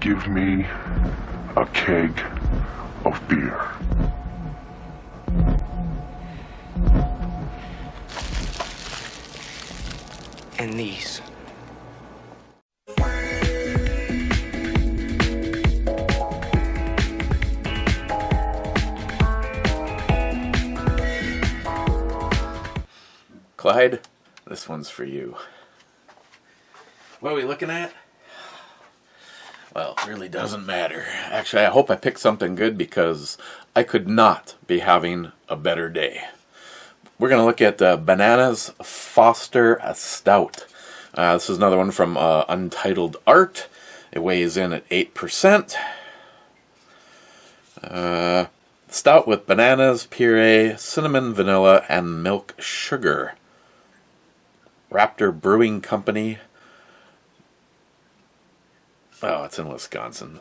give me a keg of beer. And these. Clyde, this one's for you. What are we looking at? Well, it really doesn't matter. Actually, I hope I picked something good because I could not be having a better day. We're going to look at Bananas Foster Stout. This is another one from Untitled Art. It weighs in at 8%. Stout with bananas, puree, cinnamon, vanilla, and milk sugar. Raptor Brewing Company. Oh, it's in Wisconsin.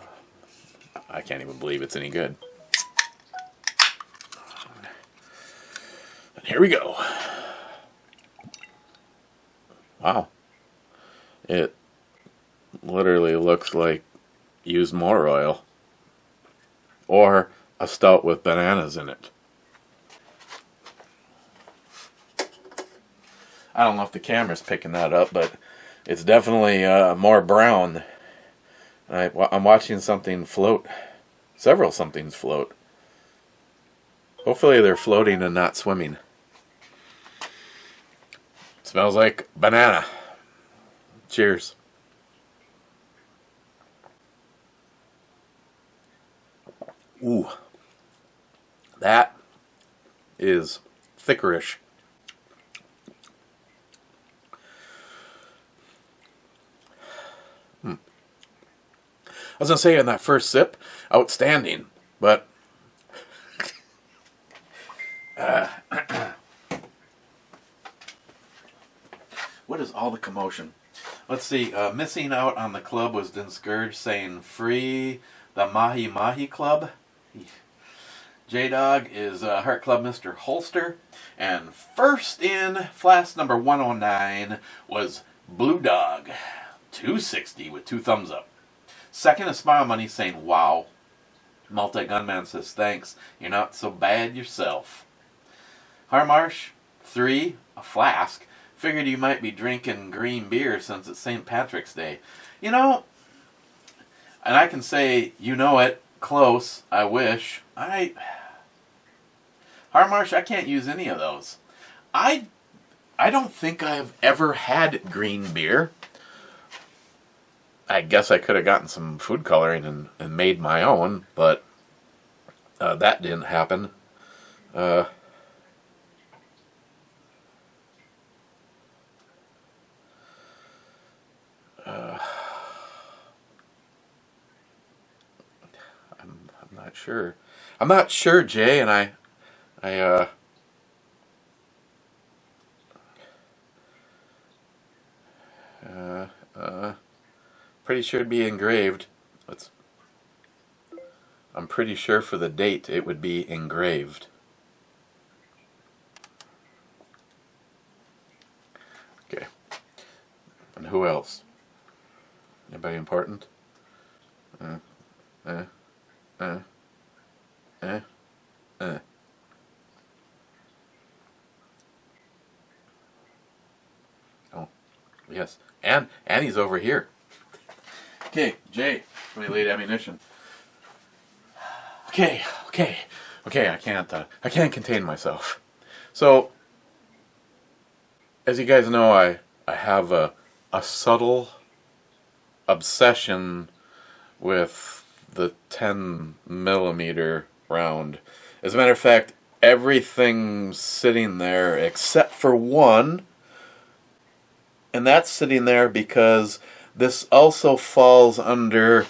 I can't even believe it's any good. And here we go. Wow. It literally looks like used motor oil. Or a stout with bananas in it. I don't know if the camera's picking that up, but it's definitely more brown. I'm watching something float. Several somethings float. Hopefully they're floating and not swimming. Smells like banana. Cheers. Ooh. That is thickerish. I was going to say in that first sip, outstanding, but what is all the commotion? Let's see, missing out on the club was discouraged, saying free the Mahi Mahi Club. J-Dog is Heart Club Mr. Holster, and first in flask number 109 was Blue Dog 260 with 2 thumbs up. Second is Smile Money saying, wow. Multi-Gunman says, thanks. You're not so bad yourself. Harmarsh, 3, a flask. Figured you might be drinking green beer since it's St. Patrick's Day. You know, and I can say, you know it, close, I wish. Harmarsh, I can't use any of those. I don't think I've ever had green beer. I guess I could have gotten some food coloring and made my own, but that didn't happen. I'm not sure. I'm not sure, Jay, and I pretty sure it'd be engraved. I'm pretty sure for the date it would be engraved. Okay. And who else? Anybody important? Oh, yes. And Annie's over here. Okay, Jay, let me lead ammunition. Okay, I can't contain myself. So, as you guys know, I have a subtle obsession with the 10mm round. As a matter of fact, everything's sitting there except for one, and that's sitting there because this also falls under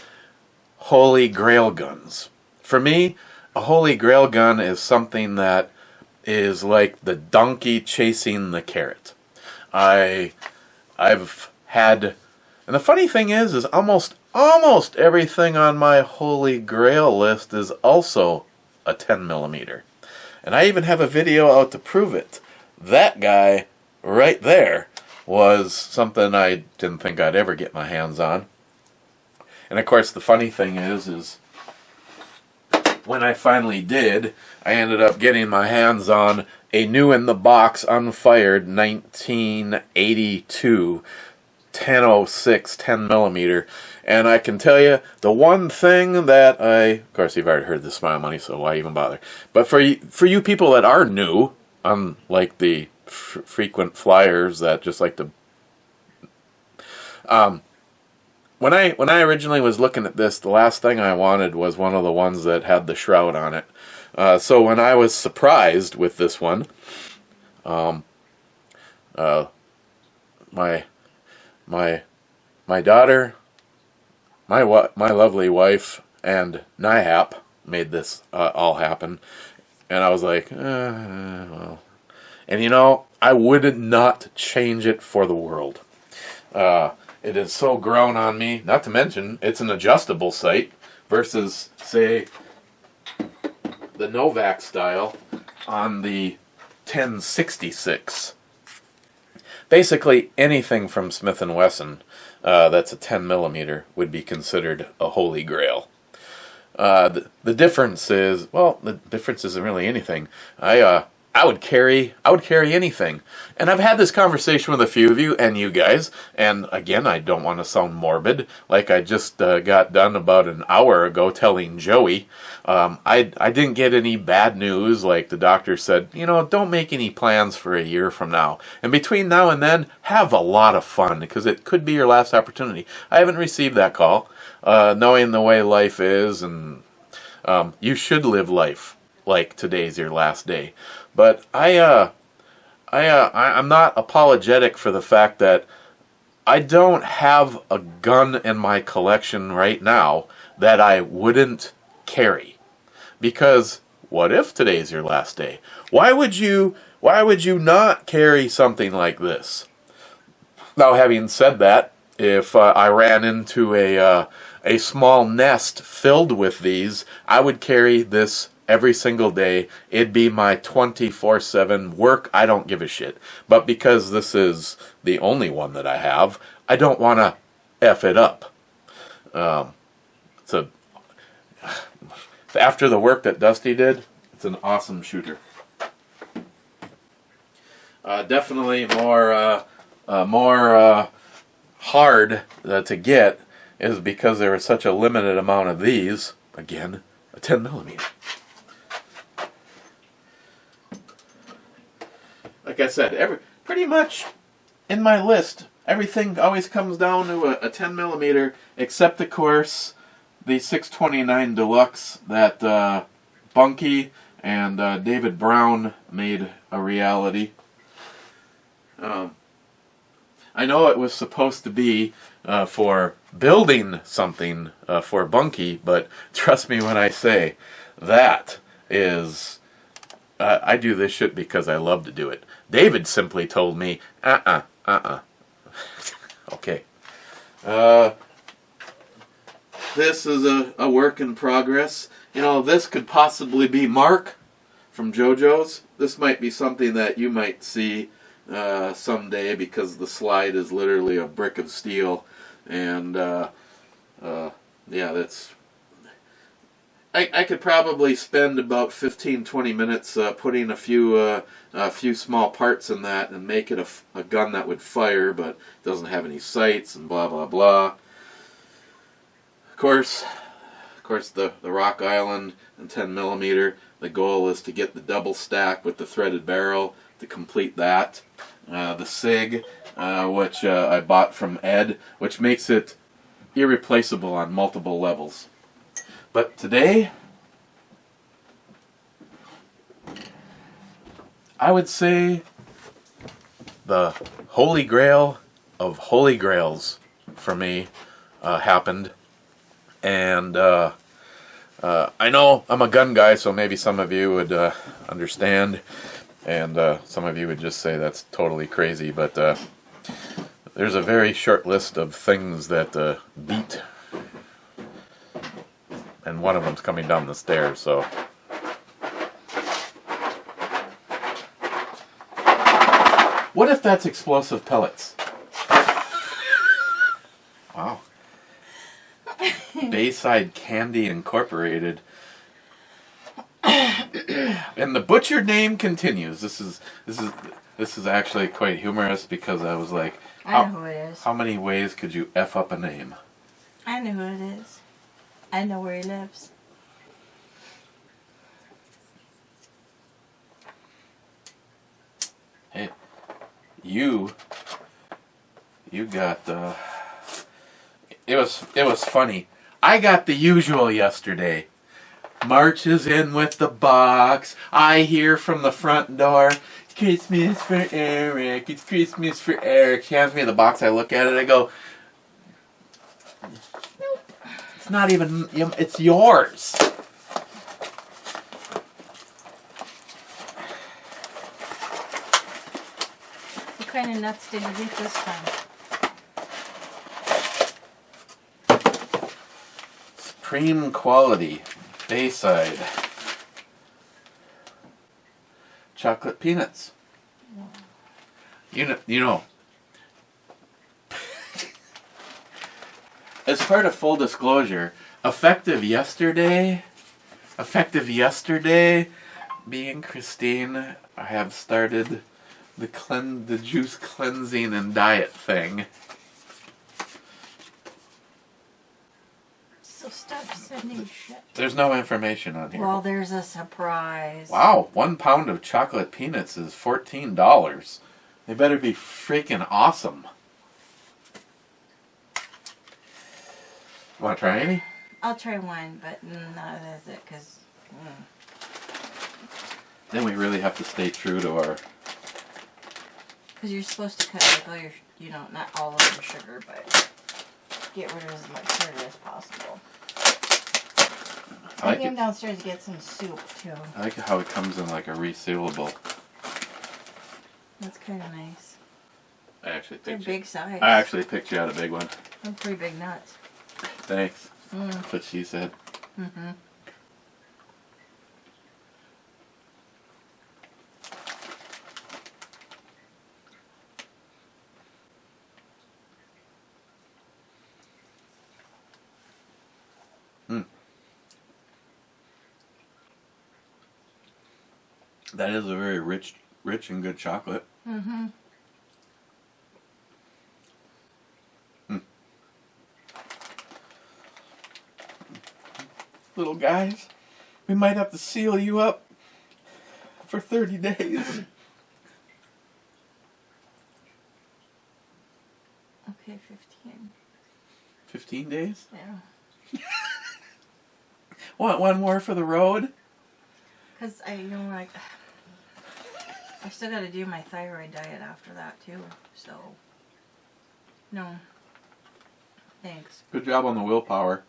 Holy Grail guns. For me, a Holy Grail gun is something that is like the donkey chasing the carrot. I've had, and the funny thing is almost everything on my Holy Grail list is also a 10mm. And I even have a video out to prove it. That guy right there was something I didn't think I'd ever get my hands on. And of course, the funny thing is when I finally did, I ended up getting my hands on a new in the box, unfired 1982 1006 10 millimeter. And I can tell you, the one thing that of course, you've already heard the Smile Money, so why even bother? But for you people that are new, unlike the frequent flyers that just like to, when I originally was looking at this, the last thing I wanted was one of the ones that had the shroud on it. So when I was surprised with this one, my daughter, my lovely wife, and Nihap made this all happen, and I was like, well. And you know, I would not change it for the world. It is so grown on me. Not to mention, it's an adjustable sight versus, say, the Novak style on the 1066. Basically, anything from Smith & Wesson that's a 10 millimeter would be considered a holy grail. The difference is, well, the difference isn't really anything. I would carry anything. And I've had this conversation with a few of you and you guys, and again, I don't want to sound morbid, like I just got done about an hour ago telling Joey. I didn't get any bad news, like the doctor said, you know, don't make any plans for a year from now. And between now and then, have a lot of fun, because it could be your last opportunity. I haven't received that call, knowing the way life is, and you should live life like today's your last day. But I'm not apologetic for the fact that I don't have a gun in my collection right now that I wouldn't carry. Because what if today's your last day? Why would you not carry something like this? Now, having said that, if I ran into a small nest filled with these, I would carry this every single day. It'd be my 24/7 work. I don't give a shit. But because this is the only one that I have, I don't want to F it up. So after the work that Dusty did, it's an awesome shooter. Definitely more hard to get is because there was such a limited amount of these. Again, a 10 millimeter. Like I said, pretty much in my list, everything always comes down to a 10 millimeter, except of course the 629 Deluxe that Bunky and David Brown made a reality. I know it was supposed to be for building something for Bunky, but trust me when I say that is, I do this shit because I love to do it. David simply told me, okay. This is a work in progress. You know, this could possibly be Mark from JoJo's. This might be something that you might see someday, because the slide is literally a brick of steel. And yeah, that's... I could probably spend about 15-20 minutes putting a few small parts in that and make it a gun that would fire, but doesn't have any sights and blah blah blah. Of course, the Rock Island and 10 millimeter. The goal is to get the double stack with the threaded barrel to complete that. The SIG, which I bought from Ed, which makes it irreplaceable on multiple levels. But today, I would say the holy grail of holy grails for me happened. And I know I'm a gun guy, so maybe some of you would understand, and some of you would just say that's totally crazy, but there's a very short list of things that beat, and one of them's coming down the stairs, so... What if that's explosive pellets? Wow. Bayside Candy Incorporated. And the butcher name continues. This is actually quite humorous because I was like, I know who it is. how many ways could you F up a name? I know who it is. I know where he lives. Hey, you got it was funny. I got the usual yesterday. Marches in with the box. I hear from the front door, "It's Christmas for Eric. It's Christmas for Eric." She hands me the box. I look at it. I go, Nope. "It's not even. It's yours." What kind of nuts did you get this time? Supreme quality, Bayside. Chocolate peanuts. You know. As part of full disclosure, effective yesterday, me and Christine have started the juice cleansing and diet thing. So stop sending shit. There's no information on here. Well, there's a surprise. Wow, 1 pound of chocolate peanuts is $14. They better be freaking awesome. Want to try any? I'll try one, but that's it, because... Then we really have to stay true to our... Because you're supposed to cut like all your, not all of your sugar, but get rid of as much sugar as possible. I came downstairs to get some soup, too. I like how it comes in like a resealable. That's kind of nice. They're big size. I actually picked you out a big one. They're pretty big nuts. Thanks. That's what she said. Mm-hmm. That is a very rich and good chocolate. Mm-hmm. Little guys, we might have to seal you up for 30 days. Okay, 15. 15 days? Yeah. Want one more for the road? Because I still got to do my thyroid diet after that too. So, no. Thanks. Good job on the willpower.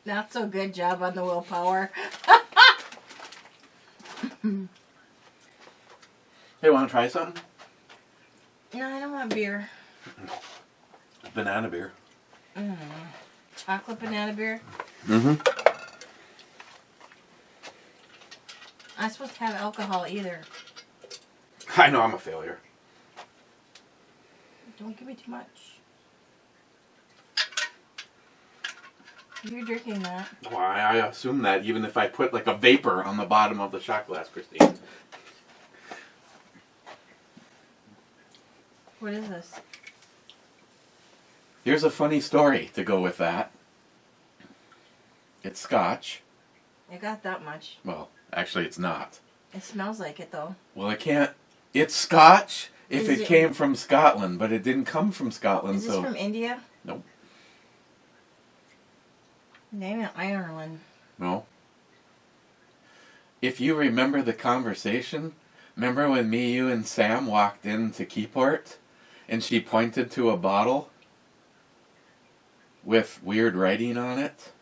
Not so good job on the willpower. Hey, want to try something? No, I don't want beer. Banana beer. Chocolate banana beer? Mm-hmm. I'm not supposed to have alcohol either. I know I'm a failure. Don't give me too much. You're drinking that. Well, I assume that even if I put like a vapor on the bottom of the shot glass, Christine. What is this? Here's a funny story to go with that. It's scotch. It got that much. Well, actually it's not. It smells like it though. Well, it can't. It's scotch if Is it it- came from Scotland, but it didn't come from Scotland, Is this so... from India? Nope. Name it Ireland. No. If you remember the conversation, remember when me, you, and Sam walked into Keyport, and she pointed to a bottle with weird writing on it?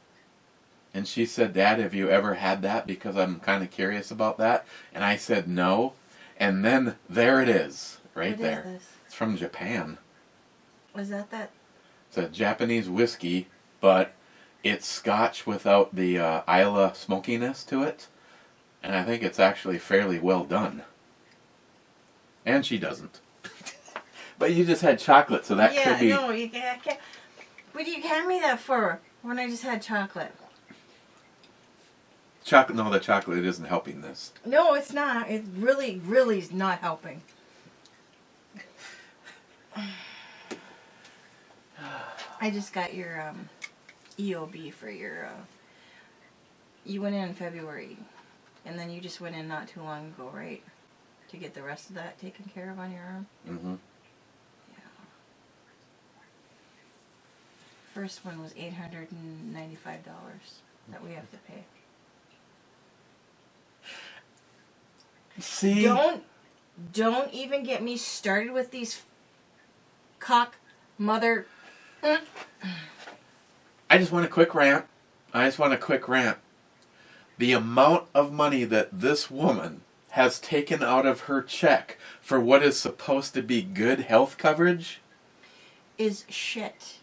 And she said, "Dad, have you ever had that? Because I'm kind of curious about that." And I said, "No." And then there it is, right What there. is this? It's from Japan. Was that? It's a Japanese whiskey, but it's scotch without the Isla smokiness to it. And I think it's actually fairly well done. And she doesn't. But you just had chocolate, so that could be... Yeah, no, you can't. What do you hand me that for when I just had chocolate? Chocolate? No, the chocolate isn't helping this. No, it's not. It really, really is not helping. I just got your EOB for your... you went in February, and then you just went in not too long ago, right? To get the rest of that taken care of on your arm? Mm-hmm. First one was $895 that we have to pay. See? Don't even get me started with these cock mother. I just want a quick rant. The amount of money that this woman has taken out of her check for what is supposed to be good health coverage Is shit.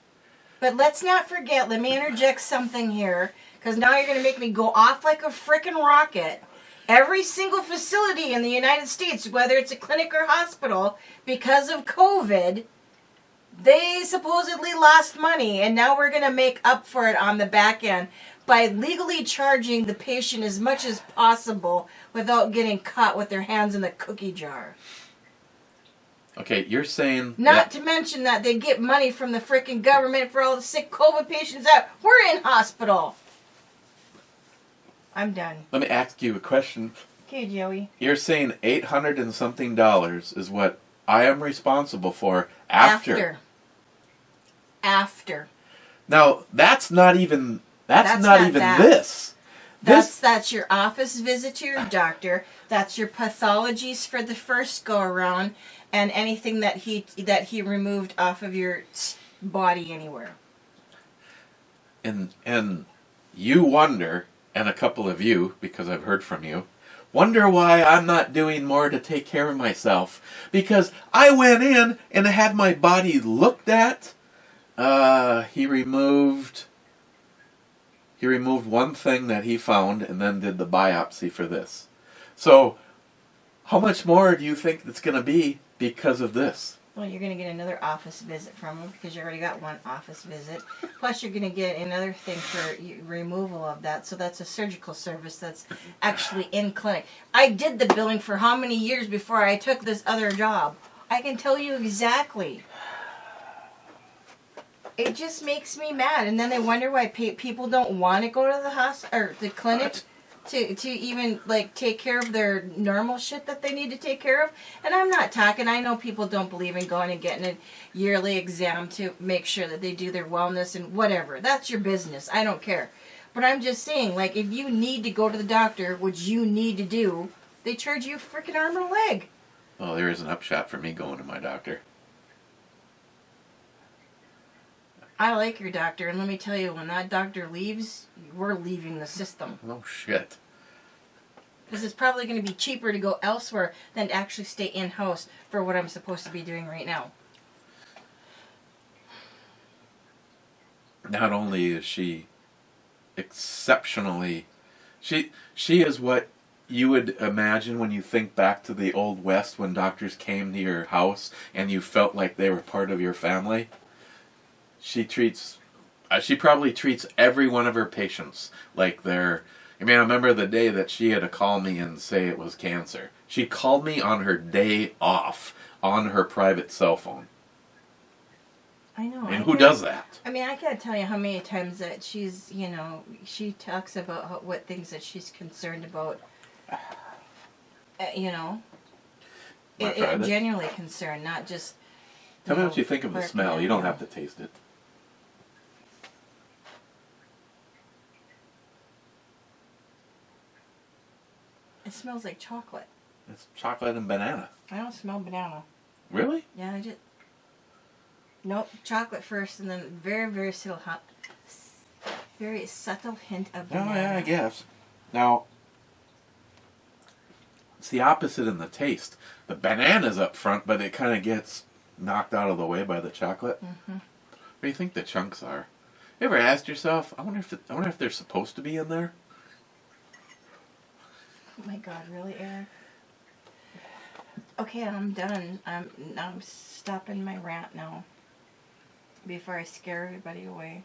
But let's not forget, let me interject something here, because now you're going to make me go off like a frickin' rocket. Every single facility in the United States, whether it's a clinic or hospital, because of COVID, they supposedly lost money, and now we're going to make up for it on the back end by legally charging the patient as much as possible without getting caught with their hands in the cookie jar. Okay, you're saying... Not to mention that they get money from the frickin' government for all the sick COVID patients that were in hospital. I'm done. Let me ask you a question. Okay, Joey. You're saying $800 and something is what I am responsible for after. Now, that's not even this. That's your office visit to your doctor. That's your pathologies for the first go around, and anything that he removed off of your body anywhere. And you wonder, and a couple of you, because I've heard from you, wonder why I'm not doing more to take care of myself. Because I went in and had my body looked at. He removed one thing that he found and then did the biopsy for this. So, how much more do you think it's going to be because of this? Well, you're going to get another office visit from him because you already got one office visit. Plus, you're going to get another thing for removal of that. So that's a surgical service that's actually in clinic. I did the billing for how many years before I took this other job? I can tell you exactly. It just makes me mad, and then they wonder why people don't want to go to the hospital or the clinic to even like take care of their normal shit that they need to take care of. And I'm not talking. I know people don't believe in going and getting a yearly exam to make sure that they do their wellness and whatever. That's your business. I don't care. But I'm just saying, like, if you need to go to the doctor, which you need to do, they charge you a freaking arm or leg. Well, there is an upshot for me going to my doctor. I like your doctor, and let me tell you, when that doctor leaves, we're leaving the system. Oh, shit. Because it's probably going to be cheaper to go elsewhere than to actually stay in-house for what I'm supposed to be doing right now. Not only is she exceptionally... She is what you would imagine when you think back to the Old West when doctors came to your house and you felt like they were part of your family. She probably treats every one of her patients like they're... I mean, I remember the day that she had to call me and say it was cancer. She called me on her day off on her private cell phone. I know. And who does that? I mean, I can't tell you how many times that she's, she talks about what things that she's concerned about. Genuinely concerned, not just... Tell me what you think of the smell. You don't have to taste it. It smells like chocolate. It's chocolate and banana. I don't smell banana. Really? Yeah, I just... Nope, chocolate first, and then very, very subtle hint of banana. Oh, yeah, I guess. Now, it's the opposite in the taste. The banana's up front, but it kind of gets knocked out of the way by the chocolate. Mm-hmm. What do you think the chunks are? You ever asked yourself, I wonder if they're supposed to be in there? Oh my God, really, Eric? Okay, I'm done. I'm stopping my rant now. Before I scare everybody away.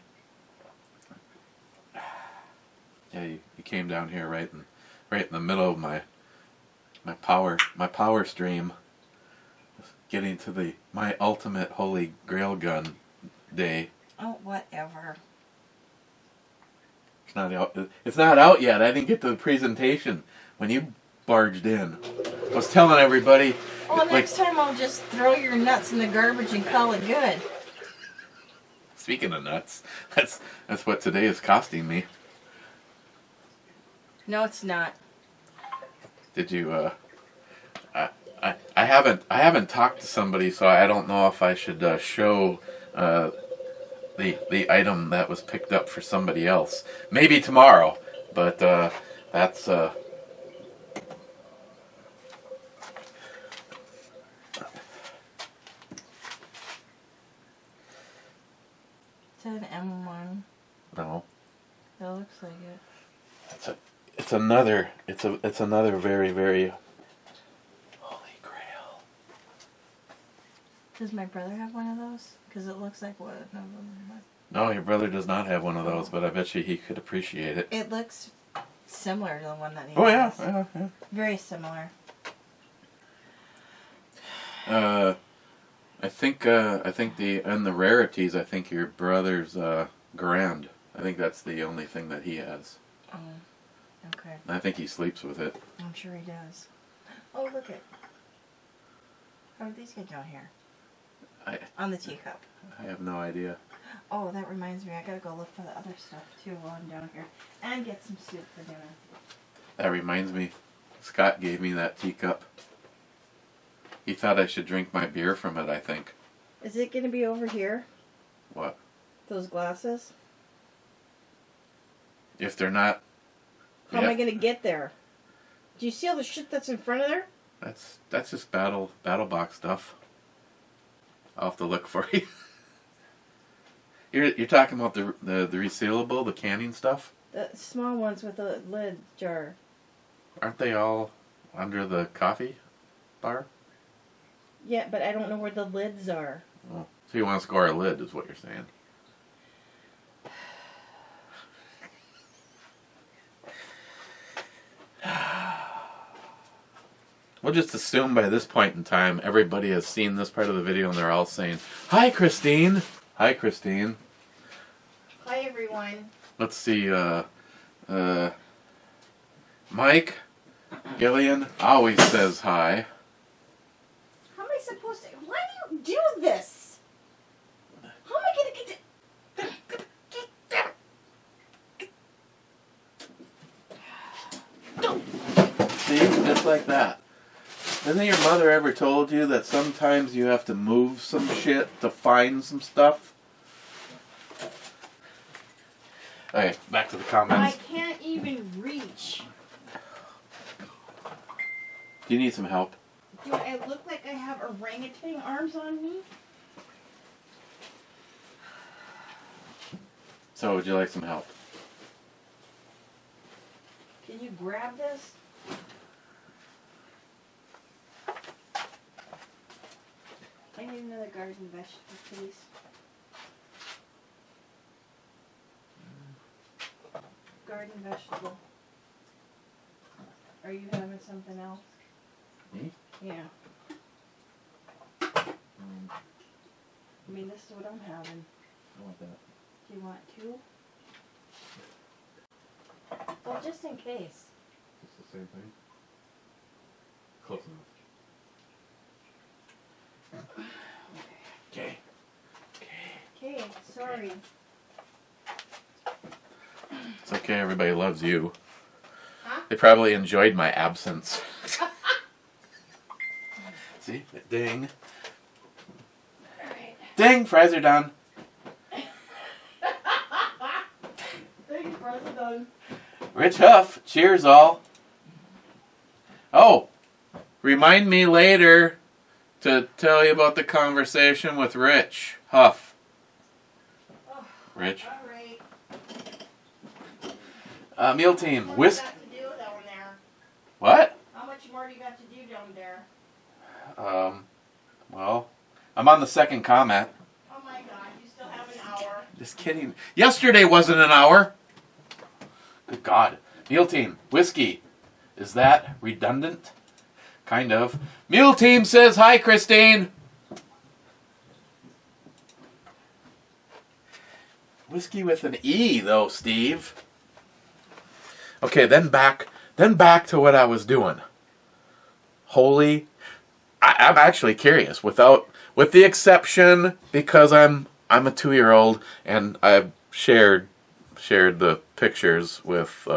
Yeah, you came down here right in the middle of my power stream. Getting to my ultimate holy grail gun day. Oh, whatever. It's not out yet. I didn't get to the presentation when you barged in. I was telling everybody. Well, next time I'll just throw your nuts in the garbage and call it good. Speaking of nuts, that's what today is costing me. No, it's not. Did you? I haven't talked to somebody, so I don't know if I should show the item that was picked up for somebody else. Maybe tomorrow, but that's. Is that an M1? No. That looks like it. It's another very, very holy grail. Does my brother have one of those? Because it looks like one of them. No, your brother does not have one of those, but I bet you he could appreciate it. It looks similar to the one that he Oh has. yeah. Very similar. I think the rarities. I think your brother's Grand. I think that's the only thing that he has. Oh, okay. I think he sleeps with it. I'm sure he does. Oh, look it. How did these get down here? On the teacup. I have no idea. Oh, that reminds me. I gotta go look for the other stuff too while I'm down here, and get some soup for dinner. That reminds me. Scott gave me that teacup. He thought I should drink my beer from it, I think. Is it gonna be over here? What? Those glasses? If they're not... How am I gonna get there? Do you see all the shit that's in front of there? That's just battle box stuff. I'll have to look for you. You're talking about the resealable, the canning stuff? The small ones with the lid jar. Aren't they all under the coffee bar? Yeah, but I don't know where the lids are. Oh, so you want to score a lid, is what you're saying. We'll just assume by this point in time everybody has seen this part of the video and they're all saying, "Hi, Christine." Hi, Christine. Hi, everyone. Let's see. Mike Gillian always says hi. How am I supposed to... Why do you do this? How am I going to get See, just like that. Hasn't your mother ever told you that sometimes you have to move some shit to find some stuff? Okay, back to the I comments. can't even reach. Do you need some help? Do I look like I have orangutan arms on me? So, would you like some help? Can you grab this? I need another garden vegetable, please. Garden vegetable. Are you having something else? Me? Yeah. I mean, this is what I'm having. I want that. Do you want two? Well, just in case. Just the same thing? Close enough. Okay. Okay, sorry. It's okay, everybody loves you. Huh? They probably enjoyed my absence. See? Ding. Alright. Ding! Fries are done. Ding, fries are done. Rich Huff, cheers all. Oh, remind me later to tell you about the conversation with Rich Huff. Oh, Rich. alright. Meal team, What whisk. do you got to do down there? What? How much more do you got to do down there? Well, I'm on the second comment. Oh my God, you still have an hour. Just kidding. Yesterday wasn't an hour. Good God. Meal Team, whiskey. Is that redundant? Kind of. Mule Team says, hi, Christine. Whiskey with an E, though, Steve. Okay, then back to what I was doing. I'm actually curious. With the exception, because I'm a 2-year-old and I've shared the pictures with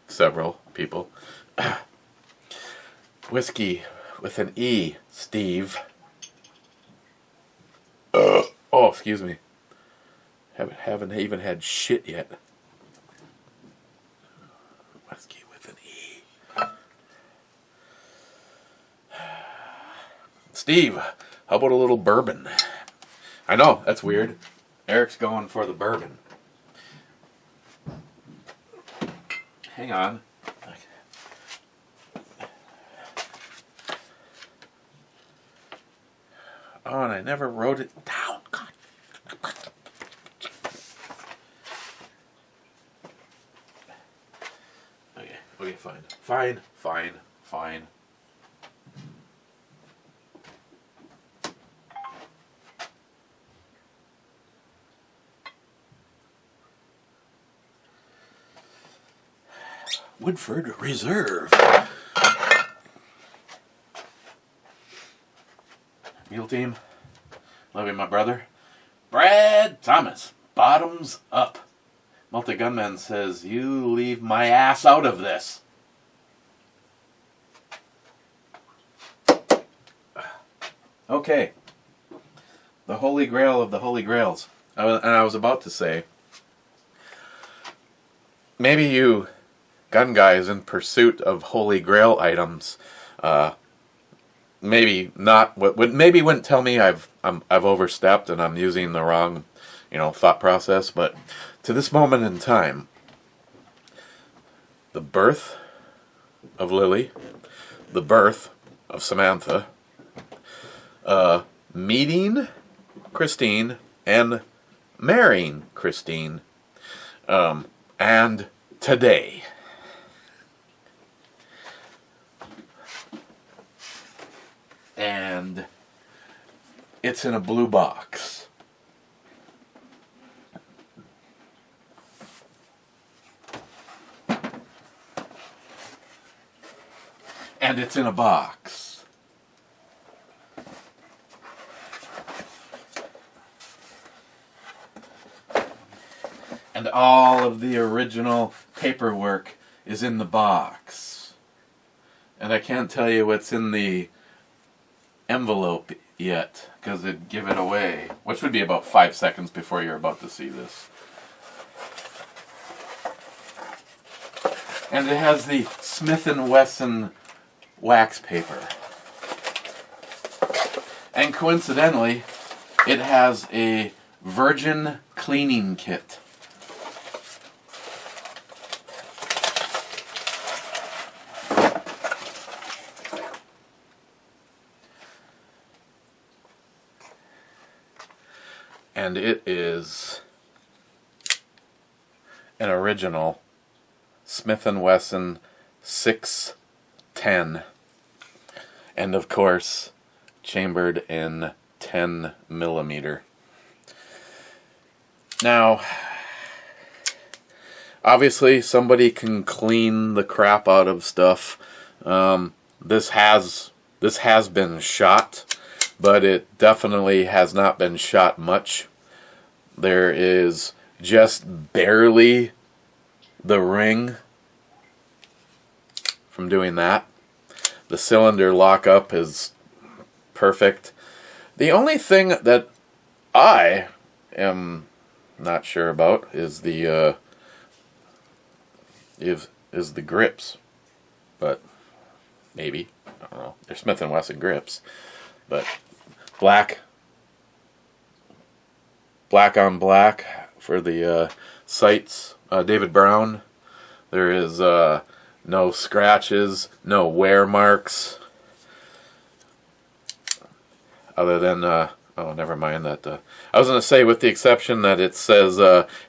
several people. Whiskey with an E, Steve. Oh, excuse me. Haven't even had shit yet. Whiskey with an E. Steve, how about a little bourbon? I know, that's weird. Eric's going for the bourbon. Hang on. Oh, and I never wrote it down. God. Okay, fine. Woodford Reserve. Mule Team, love you, my brother. Brad Thomas, bottoms up. Multi-Gunman says, you leave my ass out of this. Okay. The Holy Grail of the Holy Grails. I was about to say, maybe you gun guys in pursuit of Holy Grail items, maybe wouldn't tell me I've overstepped and I'm using the wrong, thought process. But to this moment in time, the birth of Lily, the birth of Samantha, meeting Christine and marrying Christine, and today. And it's in a blue box. And it's in a box. And all of the original paperwork is in the box. And I can't tell you what's in the envelope yet, because it'd give it away, which would be about 5 seconds before you're about to see this. And it has the Smith & Wesson wax paper. And coincidentally, it has a virgin cleaning kit. And it is an original Smith & Wesson 610. And of course, chambered in 10 millimeter. Now, obviously somebody can clean the crap out of stuff. This has been shot, but it definitely has not been shot much. There is just barely the ring from doing that. The cylinder lockup is perfect. The only thing that I am not sure about is the is the grips, but maybe, I don't know. They're Smith & Wesson grips, but black on black for the sights. David Brown. There is No scratches, no wear marks. Other than, oh, never mind that. I was going to say, with the exception that it says,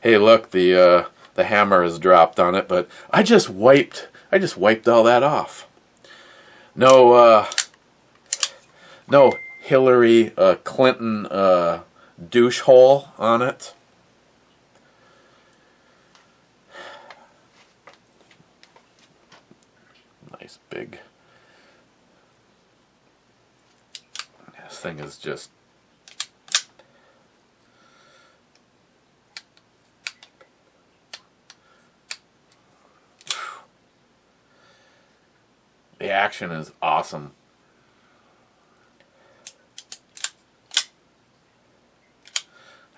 hey, look, the hammer is dropped on it, but I just wiped all that off. No, no Hillary Clinton douche hole on it. Nice big. This thing is just. The action is awesome.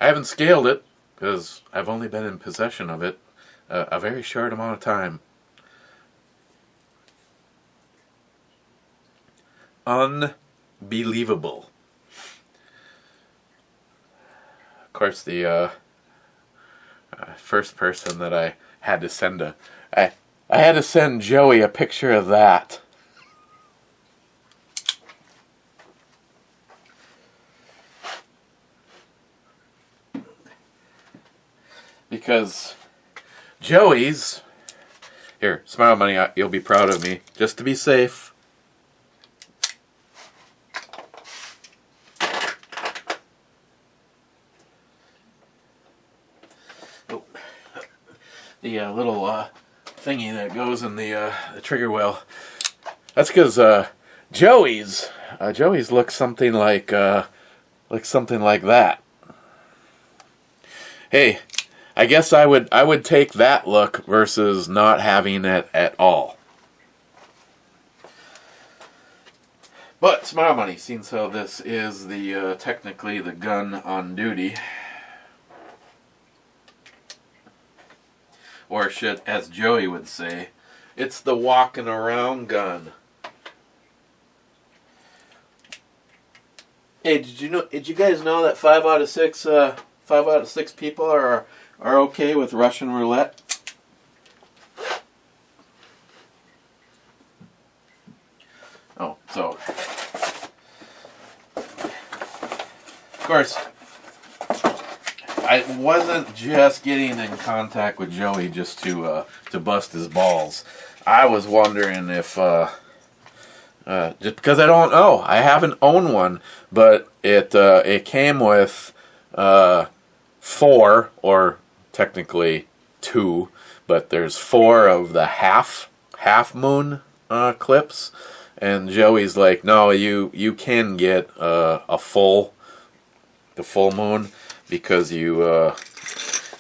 I haven't scaled it because I've only been in possession of it a very short amount of time. Unbelievable. Of course, the first person that I had to send I had to send Joey a picture of that. Because Joey's, here, smile money, you'll be proud of me, just to be safe. Oh, the little thingy that goes in the trigger well. That's because Joey's looks something like that. Hey. I guess I would take that look versus not having it at all. But smile money, seeing so this is the technically the gun on duty, or shit, as Joey would say, it's the walking around gun. Hey, did you guys know that 5 out of 6 people are okay with Russian roulette? Oh, so of course I wasn't just getting in contact with Joey just to bust his balls. I was wondering if just because I don't know, I haven't owned one, but it came with 4, or technically 2, but there's 4 of the half moon clips, and Joey's like, no, you can get the full moon because you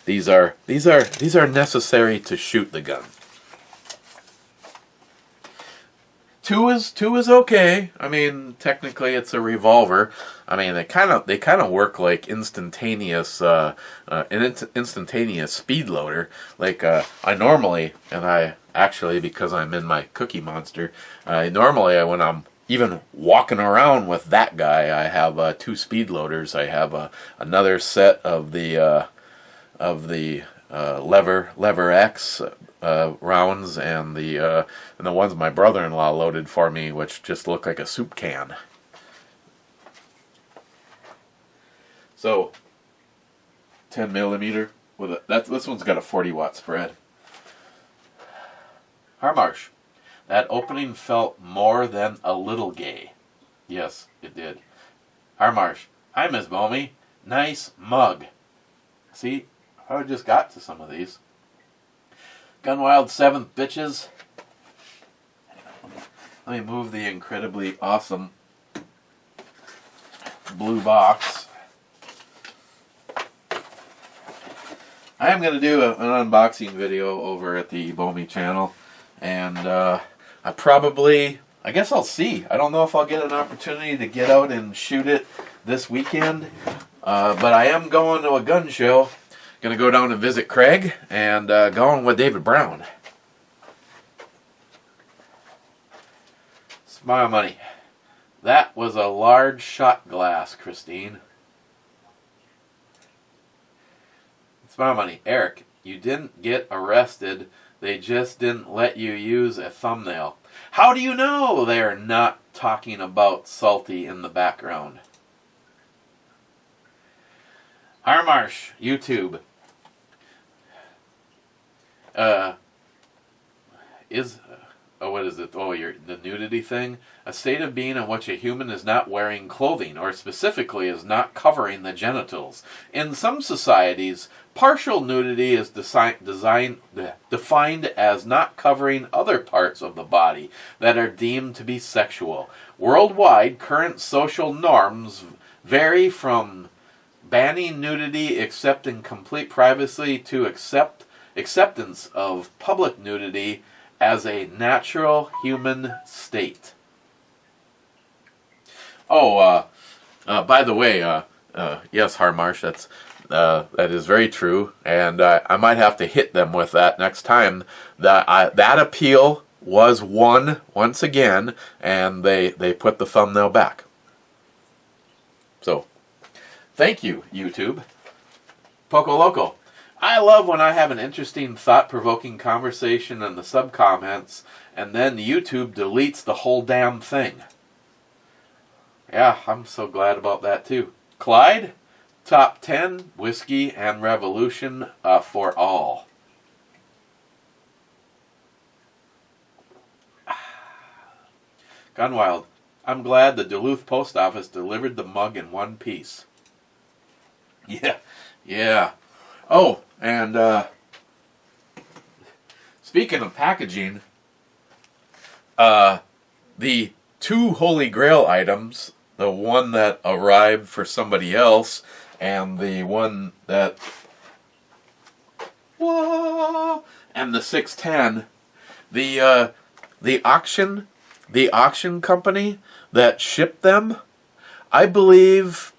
these are necessary to shoot the gun. 2 is okay. I mean, technically it's a revolver. I mean, they kind of work like instantaneous instantaneous speed loader. Like I normally, and I actually, because I'm in my Cookie Monster, normally when I'm even walking around with that guy, I have 2 speed loaders. I have another set of the lever X rounds, and the ones my brother-in-law loaded for me, which just look like a soup can. So 10 millimeter with this one's got a 40-watt spread. Harmarsh, that opening felt more than a little gay. Yes, it did. Harmarsh, hi Miss Bomey, nice mug. See, I just got to some of these. Gunwild 7th bitches. Let me move the incredibly awesome blue box. I am going to do an unboxing video over at the Bomey channel, and I guess I'll see. I don't know if I'll get an opportunity to get out and shoot it this weekend, but I am going to a gun show. Going to go down and visit Craig, and going with David Brown. Smile money. That was a large shot glass, Christine. Smile money. Eric, you didn't get arrested They just didn't let you use a thumbnail. How do you know they're not talking about Salty in the background? Harmarsh, YouTube. What is it? Oh, the nudity thing? A state of being in which a human is not wearing clothing, or specifically is not covering the genitals. In some societies, partial nudity is defined as not covering other parts of the body that are deemed to be sexual. Worldwide, current social norms vary from banning nudity except in complete privacy to acceptance of public nudity as a natural human state. Oh, by the way, yes, Harmarsh, that is very true, and I might have to hit them with that next time. That appeal was won once again, and they put the thumbnail back. So, thank you, YouTube. Poco Loco. I love when I have an interesting, thought-provoking conversation in the sub-comments, and then YouTube deletes the whole damn thing. Yeah, I'm so glad about that, too. Clyde, top 10, whiskey and revolution for all. Gunwild, I'm glad the Duluth Post Office delivered the mug in one piece. Yeah. Oh, and speaking of packaging, the two Holy Grail items, the one that arrived for somebody else, and the one that... Whoa! And the 610, the auction company that shipped them, I believe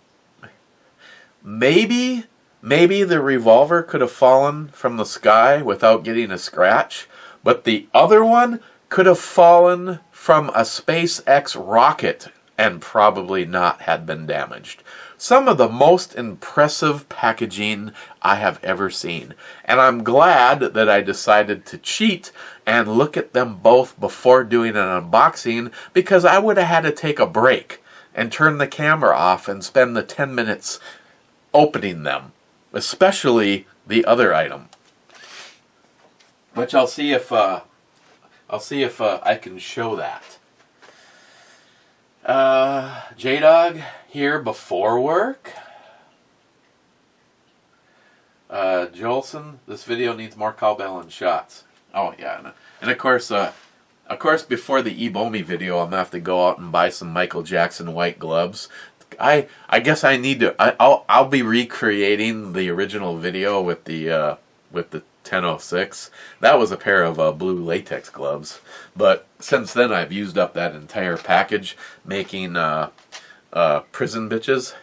maybe the revolver could have fallen from the sky without getting a scratch, but the other one could have fallen from a SpaceX rocket and probably not had been damaged. Some of the most impressive packaging I have ever seen. And I'm glad that I decided to cheat and look at them both before doing an unboxing, because I would have had to take a break and turn the camera off and spend the 10 minutes opening them. Especially the other item, which I'll see if I can show that. J-Dog here before work. Jolson, this video needs more cowbell and shots. Oh yeah, and of course before the Ebomi video, I'm gonna have to go out and buy some Michael Jackson white gloves. I guess I need to. I'll be recreating the original video with the 1006. That was a pair of blue latex gloves, but since then I've used up that entire package making prison bitches.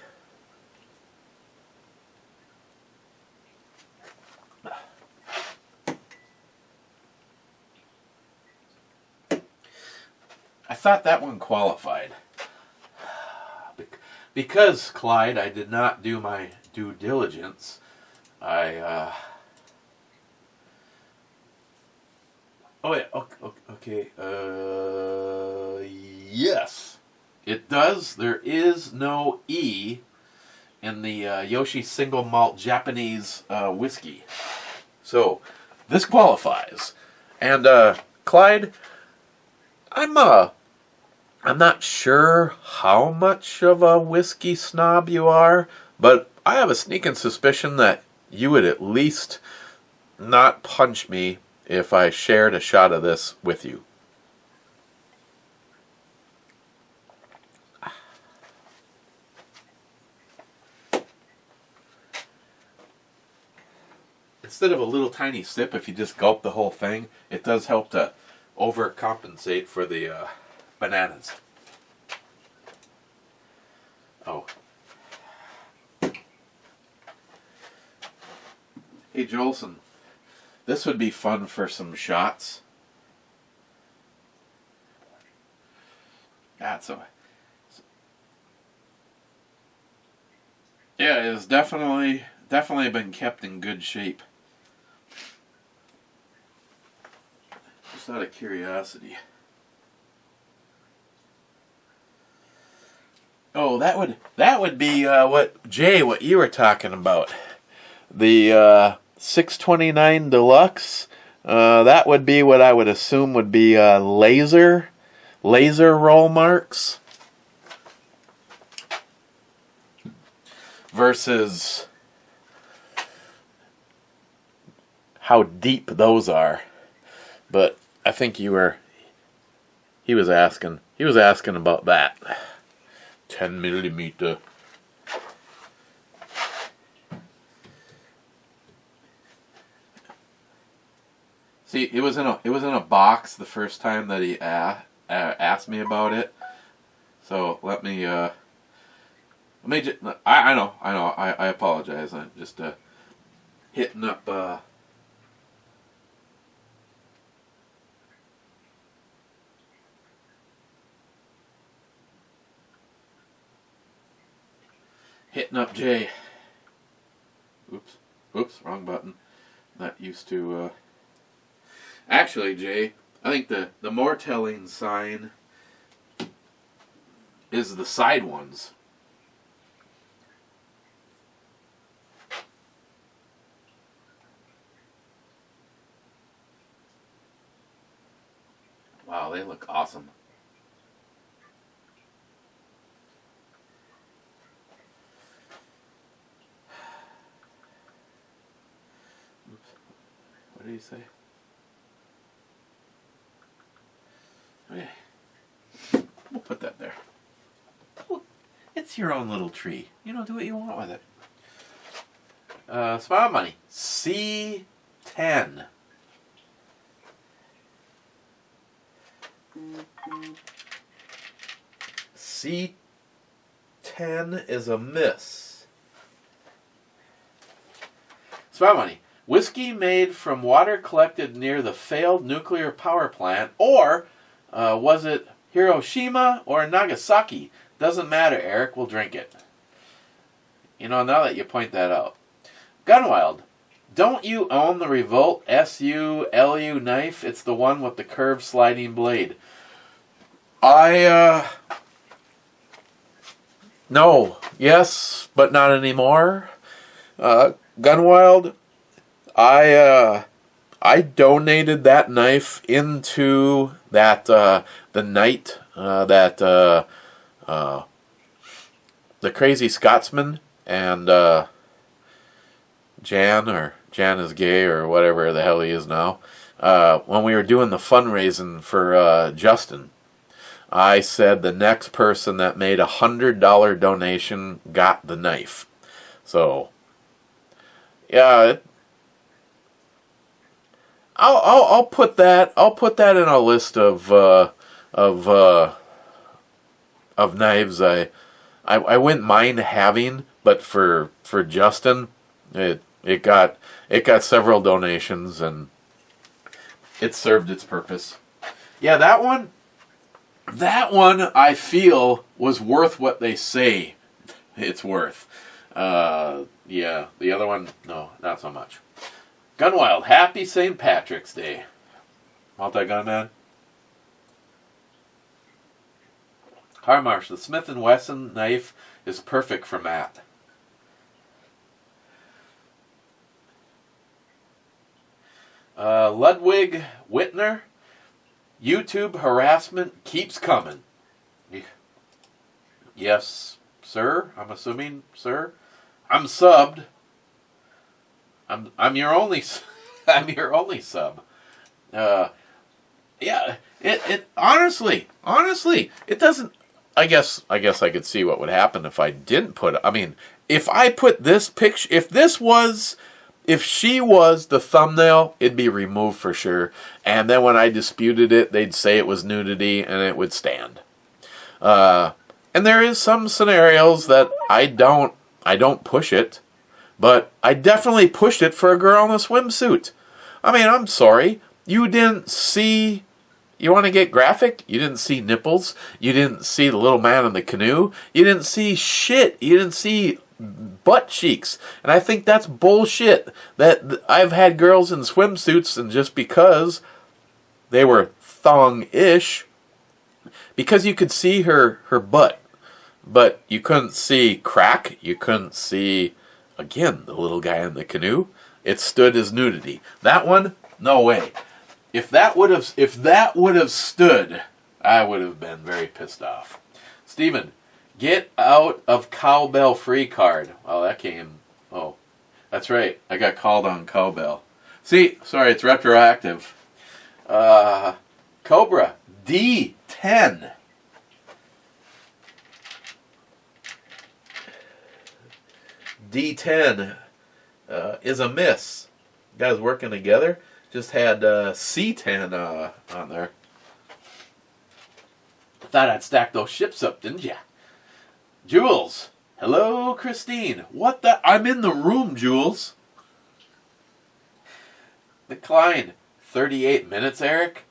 I thought that one qualified. Because, Clyde, I did not do my due diligence, Oh, yeah, okay, yes. It does. There is no E in the Yoshi Single Malt Japanese whiskey. So, this qualifies. And, Clyde, I'm not sure how much of a whiskey snob you are, but I have a sneaking suspicion that you would at least not punch me if I shared a shot of this with you. Instead of a little tiny sip, if you just gulp the whole thing, it does help to overcompensate for the bananas. Oh. Hey, Jolson. This would be fun for some shots. That's a... Yeah, it's definitely been kept in good shape. Just out of curiosity. Oh, that would be what you were talking about. The 629 Deluxe. That would be what I would assume would be laser roll marks versus how deep those are. But I think he was asking about that. 10 millimeter. See, it was in a box the first time that he asked me about it. So let me I know, I apologize. I'm just hitting up Jay. Oops, wrong button. Not used to actually, Jay, I think the more telling sign is the side ones. Wow, they look awesome. Oops. What did he say? Okay. We'll put that there. It's your own little tree. You know, do what you want with it. Smile money. C10. C10 is a miss. Smile money. Whiskey made from water collected near the failed nuclear power plant, or was it Hiroshima or Nagasaki? Doesn't matter, Eric. We'll drink it. You know, now that you point that out. Gunwild. Don't you own the Revolt SU-LU knife? It's the one with the curved sliding blade. No. Yes, but not anymore. Gunwild. I donated that knife into that the night that the Crazy Scotsman and Jan is gay or whatever the hell he is now. When we were doing the fundraising for Justin, I said the next person that made $100 donation got the knife. So yeah. I'll put that in a list of knives I wouldn't mind having, but for Justin, it got several donations and it served its purpose. Yeah, that one I feel was worth what they say it's worth. Yeah, the other one, no, not so much. Gunwild, happy St. Patrick's Day. Multi-gun man. Harmarsh, the Smith & Wesson knife is perfect for Matt. Ludwig Whitner, YouTube harassment keeps coming. Yes, sir. I'm assuming, sir. I'm subbed. I'm your only sub. Yeah. It honestly, it doesn't. I guess I could see what would happen if I didn't put it. I mean, if I put this picture, if she was the thumbnail, it'd be removed for sure. And then when I disputed it, they'd say it was nudity and it would stand. And there is some scenarios that I don't push it, but I definitely pushed it for a girl in a swimsuit. I mean, I'm sorry. You didn't see. You want to get graphic? You didn't see nipples. You didn't see the little man in the canoe. You didn't see shit. You didn't see butt cheeks. And I think that's bullshit. That I've had girls in swimsuits, and just because They were thong-ish because you could see her butt, but you couldn't see crack. You couldn't see, again, the little guy in the canoe. It stood as nudity. That one, no way. If that would have stood, I would have been very pissed off. Steven, get out of cowbell free card. Well, that came. Oh, that's right. I got called on cowbell. See, sorry, it's retroactive. Cobra D10. D10 is a miss. You guys working together. Just had C10 on there. Thought I'd stack those ships up, didn't ya? Jules. Hello, Christine. What the? I'm in the room, Jules. Decline. 38 minutes, Eric.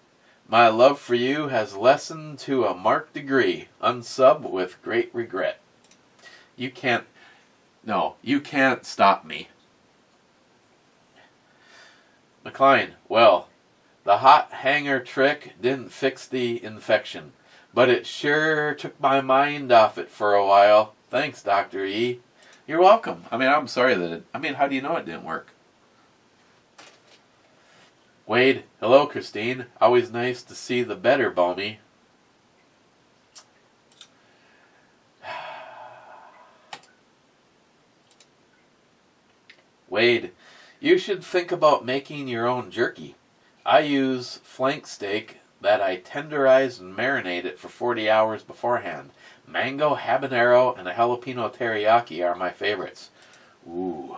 My love for you has lessened to a marked degree. Unsub with great regret. You can't. No, you can't stop me. McLean. Well, the hot hanger trick didn't fix the infection, but it sure took my mind off it for a while. Thanks, Dr. E. You're welcome. I mean, I'm sorry that how do you know it didn't work? Wade, hello, Christine. Always nice to see the better, Balmy. Wade, you should think about making your own jerky. I use flank steak that I tenderize and marinate it for 40 hours beforehand. Mango, habanero, and a jalapeno teriyaki are my favorites. Ooh.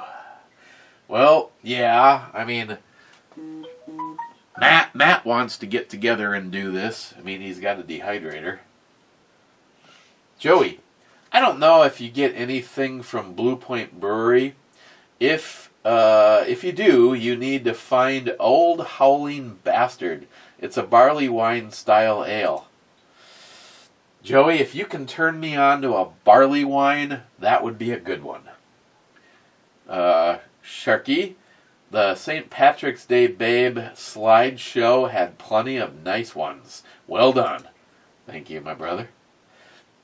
Well, yeah, I mean, Matt wants to get together and do this. I mean, he's got a dehydrator. Joey, I don't know if you get anything from Blue Point Brewery. If you do, you need to find Old Howling Bastard. It's a barley wine style ale. Joey, if you can turn me on to a barley wine, that would be a good one. Sharky, the St. Patrick's Day Babe slideshow had plenty of nice ones. Well done. Thank you, my brother.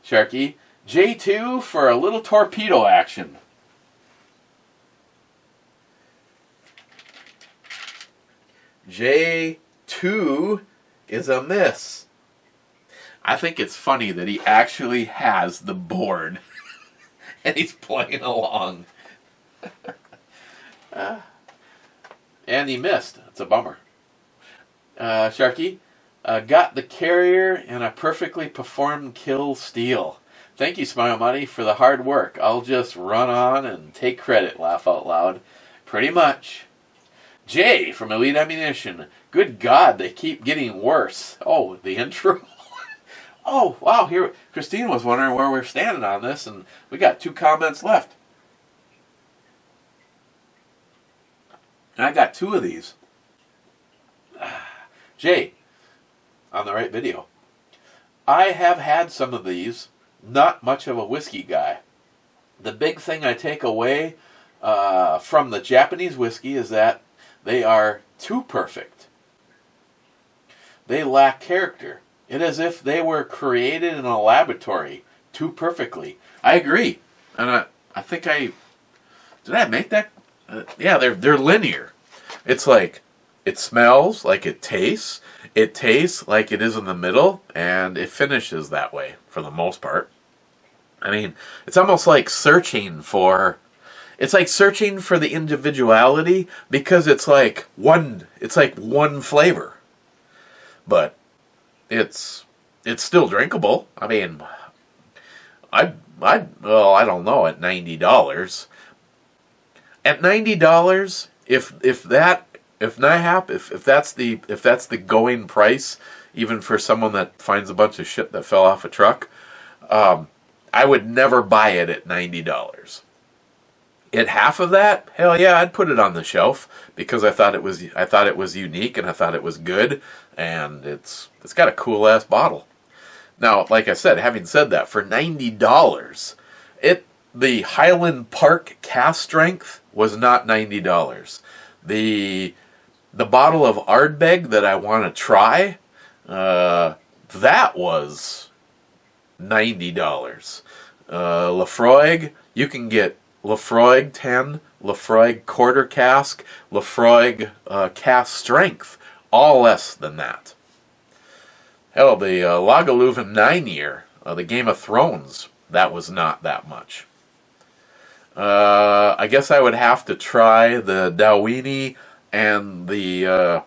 Sharky, J2 for a little torpedo action. J2 is a miss. I think it's funny that he actually has the board and he's playing along. And he missed. It's a bummer. Sharky, got the carrier and a perfectly performed kill steal. Thank you, Smile Money, for the hard work. I'll just run on and take credit, laugh out loud. Pretty much. Jay from Elite Ammunition. Good God, they keep getting worse. Oh, the intro. Oh, wow, here, Christine was wondering where we're standing on this, and we got 2 comments left. And I got 2 of these. Jay, on the right video. I have had some of these, not much of a whiskey guy. The big thing I take away from the Japanese whiskey is that they are too perfect. They lack character. It is as if they were created in a laboratory too perfectly. I agree. And I think did I make that? Yeah, they're linear. It's like, it smells like it tastes like it is in the middle, and it finishes that way for the most part. I mean, it's almost like searching for the individuality, because it's like one flavor. But it's still drinkable. I mean, I don't know, at $90. At $90, if that's the going price, even for someone that finds a bunch of shit that fell off a truck, I would never buy it at $90. At half of that, hell yeah, I'd put it on the shelf because I thought it was unique and I thought it was good, and it's got a cool ass bottle. Now, like I said, having said that, for $90, the Highland Park cast strength was not $90. The the bottle of Ardbeg that I want to try, that was $90. Lafroig, you can get Lafroig 10, Lafroig quarter cask, Lafroig cask strength, all less than that. Hell, the Lagavulin 9-year, the Game of Thrones, that was not that much. I guess I would have to try the Dalwhinnie and the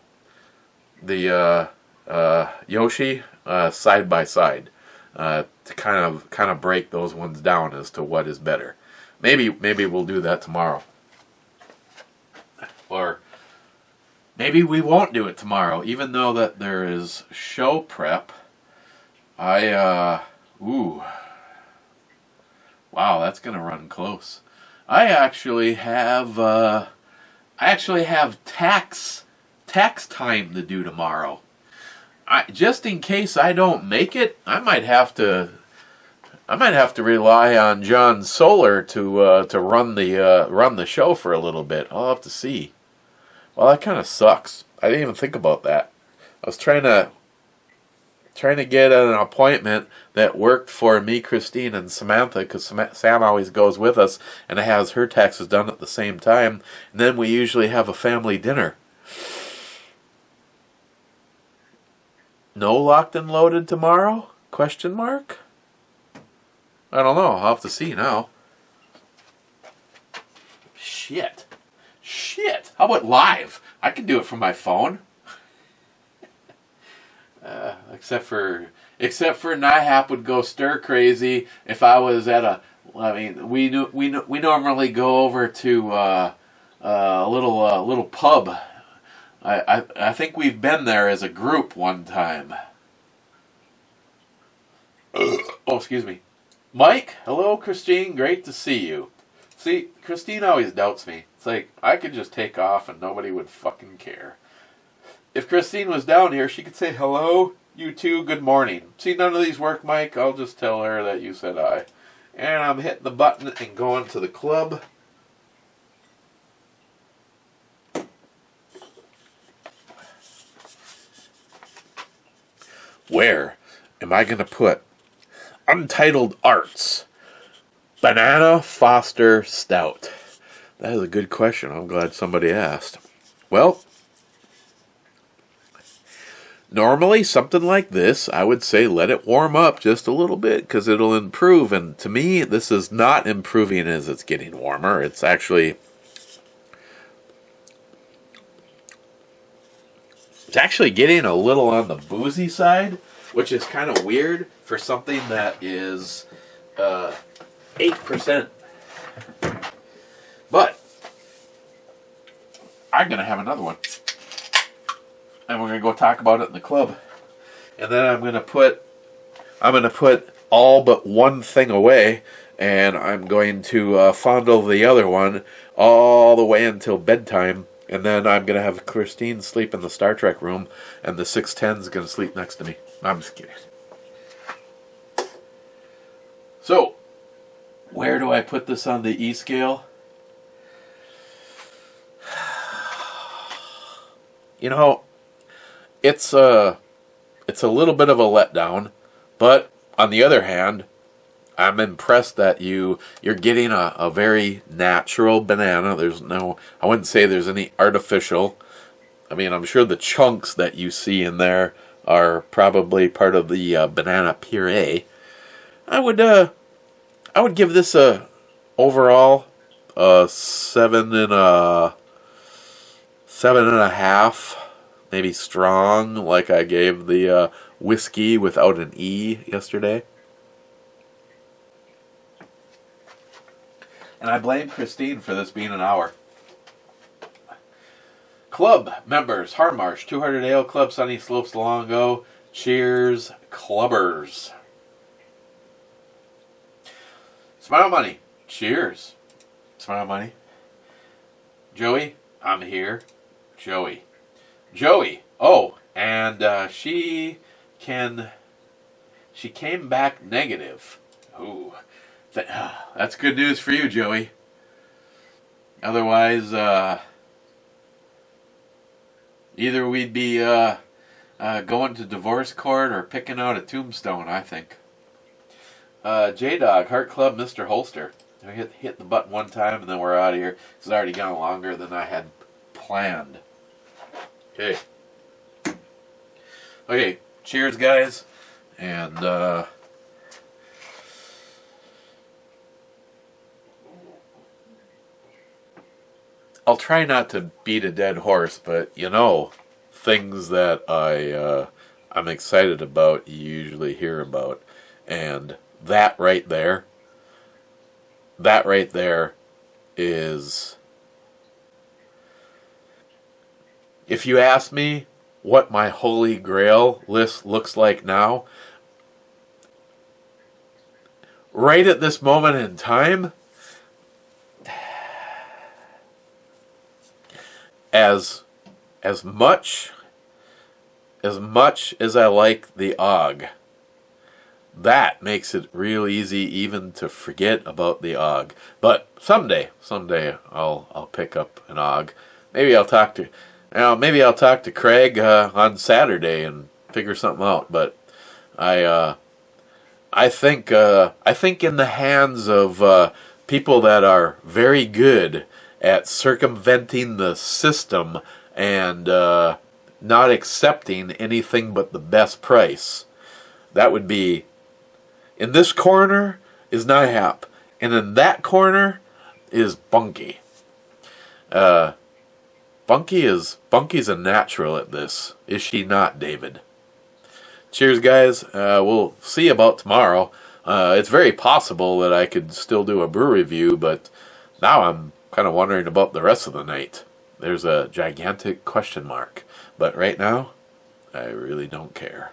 Yoshi side by side to kind of break those ones down as to what is better. Maybe we'll do that tomorrow, or maybe we won't do it tomorrow, even though that there is show prep. Wow, that's gonna run close. I actually have tax time to do tomorrow. Just in case I don't make it, I might have to rely on John Solar to run the show for a little bit. I'll have to see. Well, that kind of sucks. I didn't even think about that. I was trying to get an appointment that worked for me, Christine, and Samantha, because Sam always goes with us and has her taxes done at the same time. And then we usually have a family dinner. No locked and loaded tomorrow? Question mark? I don't know. I'll have to see now. Shit. How about live? I can do it from my phone. Except for NIHAP would go stir crazy if I was at a. I mean, we normally go over to a little pub. I think we've been there as a group one time. Oh, excuse me. Mike, hello, Christine. Great to see you. See, Christine always doubts me. It's like I could just take off and nobody would fucking care. If Christine was down here, she could say, hello, you two, good morning. See, none of these work, Mike. I'll just tell her that you said hi. And I'm hitting the button and going to the club. Where am I going to put Untitled Arts Banana Foster Stout? That is a good question. I'm glad somebody asked. Well, normally, something like this, I would say let it warm up just a little bit because it'll improve. And to me, this is not improving as it's getting warmer. It's actually getting a little on the boozy side, which is kind of weird for something that is 8%. But I'm going to have another one. And we're going to go talk about it in the club. And then I'm going to put all but one thing away, and I'm going to fondle the other one all the way until bedtime. And then I'm going to have Christine sleep in the Star Trek room, and the 610 is going to sleep next to me. I'm just kidding. So, where do I put this on the E scale? You know, it's a little bit of a letdown, but on the other hand, I'm impressed that you're getting a very natural banana. I wouldn't say there's any artificial. I mean, I'm sure the chunks that you see in there are probably part of the banana puree. I would give this overall 7.5, maybe strong, like I gave the whiskey without an E yesterday. And I blame Christine for this being an hour. Club members, Harmarsh, 200 Ale Club, Sunny Slopes, Longo. Cheers, clubbers. Smile Money, cheers. Smile Money. Joey, I'm here. Joey. Oh, and she came back negative. Ooh. That's good news for you, Joey. Otherwise, Either we'd be going to divorce court or picking out a tombstone, I think. J-Dog, Heart Club, Mr. Holster. I hit the button one time and then we're out of here. It's already gone longer than I had planned. Okay. Okay, cheers, guys. And, I'll try not to beat a dead horse, but, you know, things that I'm excited about, you usually hear about. And that right there is, if you ask me what my holy grail list looks like now, right at this moment in time, as much as I like the OG, that makes it real easy even to forget about the OG. But someday I'll pick up an OG. Maybe I'll talk to Craig on Saturday and figure something out. But I think in the hands of people that are very good at circumventing the system and not accepting anything but the best price, that would be, in this corner is NIHAP, and in that corner is Bunky. Bunky's a natural at this, is she not, David? Cheers, guys. We'll see about tomorrow. It's very possible that I could still do a brew review, but now I'm kind of wondering about the rest of the night. There's a gigantic question mark. But right now, I really don't care.